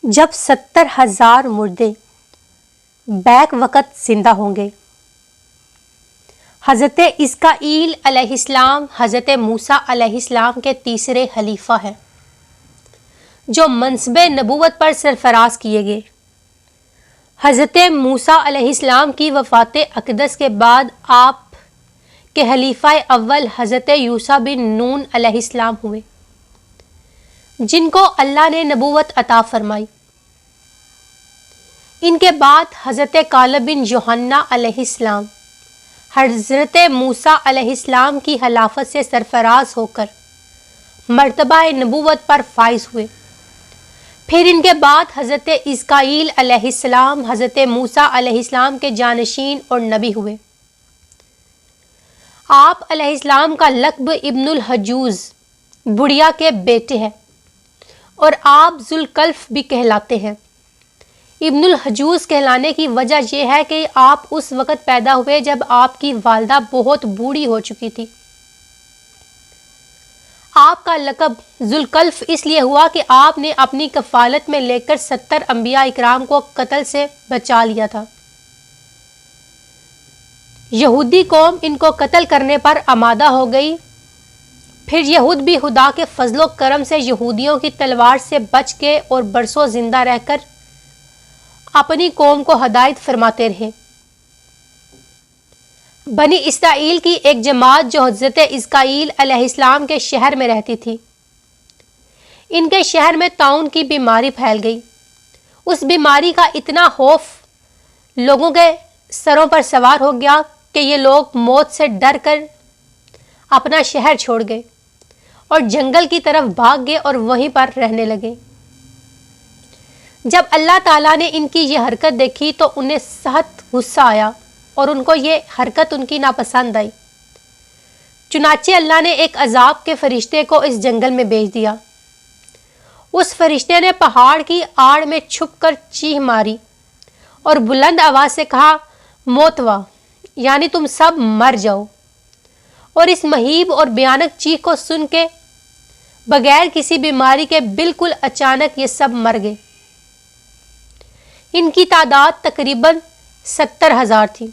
جب 70,000 مردے بیک وقت زندہ ہوں گے۔ حضرت اسماعیل علیہ السلام حضرت موسیٰ علیہ السلام کے تیسرے خلیفہ ہیں جو منصب نبوت پر سرفراز کیے گئے۔ حضرت موسیٰ علیہ السلام کی وفات اقدس کے بعد آپ کے خلیفہ اول حضرت یوشع بن نون علیہ السلام ہوئے، جن کو اللہ نے نبوت عطا فرمائی۔ ان کے بعد حضرت کالب بن یوحنا علیہ السلام حضرت موسیٰ علیہ السلام کی خلافت سے سرفراز ہو کر مرتبہ نبوت پر فائز ہوئے۔ پھر ان کے بعد حضرت اسماعیل علیہ السلام حضرت موسیٰ علیہ السلام کے جانشین اور نبی ہوئے۔ آپ علیہ السلام کا لقب ابن الحجوز بڑھیا کے بیٹے ہیں اور آپ ذوالکفل بھی کہلاتے ہیں۔ ابن الحجوز کہلانے کی وجہ یہ ہے کہ آپ اس وقت پیدا ہوئے جب آپ کی والدہ بہت بوڑھی ہو چکی تھی۔ آپ کا لقب ذوالکفل اس لیے ہوا کہ آپ نے اپنی کفالت میں لے کر 70 انبیاء اکرام کو قتل سے بچا لیا تھا۔ یہودی قوم ان کو قتل کرنے پر آمادہ ہو گئی، پھر یہود بھی خدا کے فضل و کرم سے یہودیوں کی تلوار سے بچ کے اور برسوں زندہ رہ کر اپنی قوم کو ہدایت فرماتے رہے۔ بنی اسرائیل کی ایک جماعت جو حضرت اسماعیل علیہ السلام کے شہر میں رہتی تھی، ان کے شہر میں طاعون کی بیماری پھیل گئی۔ اس بیماری کا اتنا خوف لوگوں کے سروں پر سوار ہو گیا کہ یہ لوگ موت سے ڈر کر اپنا شہر چھوڑ گئے اور جنگل کی طرف بھاگ گئے اور وہیں پر رہنے لگے۔ جب اللہ تعالیٰ نے ان کی یہ حرکت دیکھی تو انہیں سخت غصہ آیا اور ان کو یہ حرکت ان کی ناپسند آئی۔ چنانچہ اللہ نے ایک عذاب کے فرشتے کو اس جنگل میں بھیج دیا۔ اس فرشتے نے پہاڑ کی آڑ میں چھپ کر چیخ ماری اور بلند آواز سے کہا، موتوا، یعنی تم سب مر جاؤ۔ اور اس مہیب اور بھیانک چیخ کو سن کے بغیر کسی بیماری کے بالکل اچانک یہ سب مر گئے۔ ان کی تعداد تقریباً 70,000 تھی۔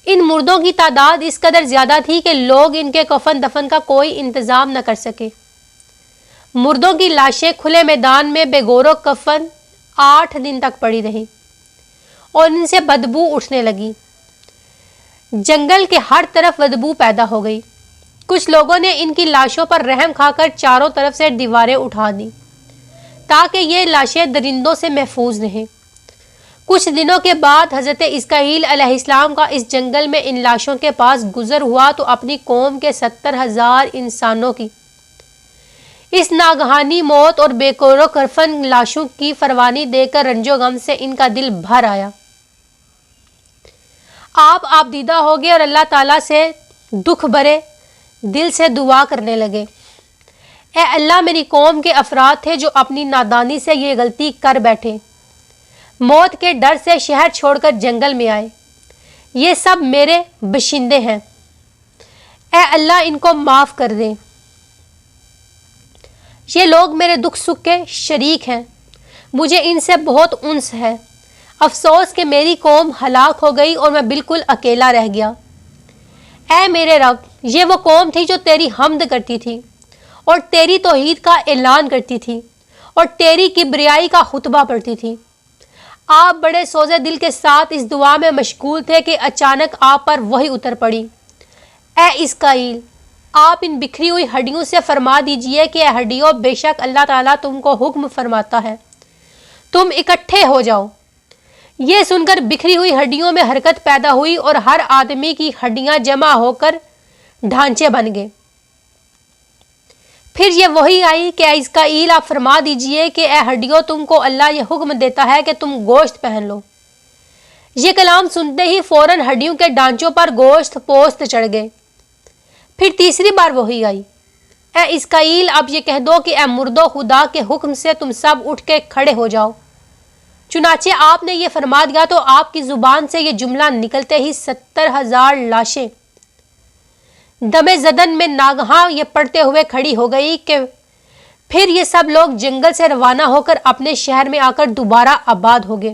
ان مردوں کی تعداد اس قدر زیادہ تھی کہ لوگ ان کے کفن دفن کا کوئی انتظام نہ کر سکے۔ مردوں کی لاشیں کھلے میدان میں بے گور و کفن 8 دن تک پڑی رہیں اور ان سے بدبو اٹھنے لگی۔ جنگل کے ہر طرف بدبو پیدا ہو گئی۔ کچھ لوگوں نے ان کی لاشوں پر رحم کھا کر چاروں طرف سے دیواریں اٹھا دیں تاکہ یہ لاشیں درندوں سے محفوظ رہیں۔ کچھ دنوں کے بعد حضرت اسماعیل علیہ السلام کا اس جنگل میں ان لاشوں کے پاس گزر ہوا تو اپنی قوم کے 70,000 انسانوں کی اس ناگہانی موت اور بے گور و کفن لاشوں کی فروانی دے کر رنج و غم سے ان کا دل بھر آیا۔ آپ دیدہ ہو گئے اور اللہ تعالیٰ سے دکھ بھرے دل سے دعا کرنے لگے، اے اللہ، میری قوم کے افراد تھے جو اپنی نادانی سے یہ غلطی کر بیٹھے، موت کے ڈر سے شہر چھوڑ کر جنگل میں آئے۔ یہ سب میرے باشندے ہیں، اے اللہ ان کو معاف کر دیں۔ یہ لوگ میرے دکھ سکھ کے شریک ہیں، مجھے ان سے بہت انس ہے۔ افسوس کہ میری قوم ہلاک ہو گئی اور میں بالکل اکیلا رہ گیا۔ اے میرے رب، یہ وہ قوم تھی جو تیری حمد کرتی تھی اور تیری توحید کا اعلان کرتی تھی اور تیری کبریائی کا خطبہ پڑھتی تھی۔ آپ بڑے سوزے دل کے ساتھ اس دعا میں مشغول تھے کہ اچانک آپ پر وحی اتر پڑی، اے اسماعیل، آپ ان بکھری ہوئی ہڈیوں سے فرما دیجئے کہ اے ہڈیوں، بے شک اللہ تعالیٰ تم کو حکم فرماتا ہے، تم اکٹھے ہو جاؤ۔ یہ سن کر بکھری ہوئی ہڈیوں میں حرکت پیدا ہوئی اور ہر آدمی کی ہڈیاں جمع ہو کر ڈھانچے بن گئے۔ پھر یہ وحی آئی کہ اے اسماعیل، آپ فرما دیجئے کہ اے ہڈیوں، تم کو اللہ یہ حکم دیتا ہے کہ تم گوشت پہن لو۔ یہ کلام سنتے ہی فوراً ہڈیوں کے ڈھانچوں پر گوشت پوست چڑھ گئے۔ پھر تیسری بار وحی آئی، اے اسماعیل، اب یہ کہہ دو کہ اے مردو، خدا کے حکم سے تم سب اٹھ کے کھڑے ہو جاؤ۔ چنانچہ آپ نے یہ فرما دیا تو آپ کی زبان سے یہ جملہ نکلتے ہی 70,000 لاشیں دم زدن میں ناگہاں یہ پڑھتے ہوئے کھڑی ہو گئی کہ پھر یہ سب لوگ جنگل سے روانہ ہو کر اپنے شہر میں آ کر دوبارہ آباد ہو گئے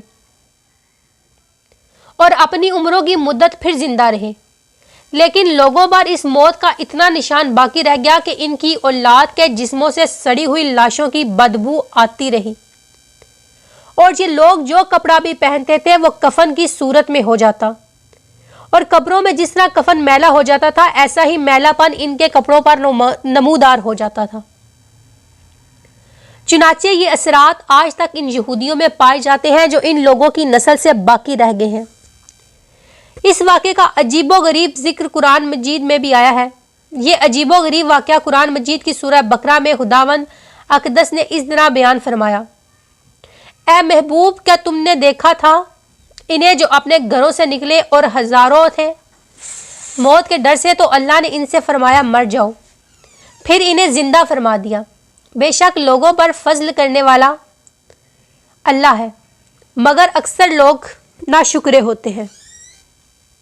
اور اپنی عمروں کی مدت پھر زندہ رہے، لیکن لوگوں پر اس موت کا اتنا نشان باقی رہ گیا کہ ان کی اولاد کے جسموں سے سڑی ہوئی لاشوں کی بدبو آتی رہی، اور یہ لوگ جو کپڑا بھی پہنتے تھے وہ کفن کی صورت میں ہو جاتا، اور قبروں میں جس طرح کفن میلا ہو جاتا تھا ایسا ہی میلا پن ان کے کپڑوں پر نمودار ہو جاتا تھا۔ چنانچہ یہ اثرات آج تک ان یہودیوں میں پائے جاتے ہیں جو ان لوگوں کی نسل سے باقی رہ گئے ہیں۔ اس واقعے کا عجیب و غریب ذکر قرآن مجید میں بھی آیا ہے۔ یہ عجیب و غریب واقعہ قرآن مجید کی سورہ بقرہ میں خداوند اقدس نے اس طرح بیان فرمایا: اے محبوب، کیا تم نے دیکھا تھا انہیں جو اپنے گھروں سے نکلے اور ہزاروں تھے؟ موت کے ڈر سے تو اللہ نے ان سے فرمایا مر جاؤ، پھر انہیں زندہ فرما دیا۔ بے شک لوگوں پر فضل کرنے والا اللہ ہے، مگر اکثر لوگ ناشکرے ہوتے ہیں۔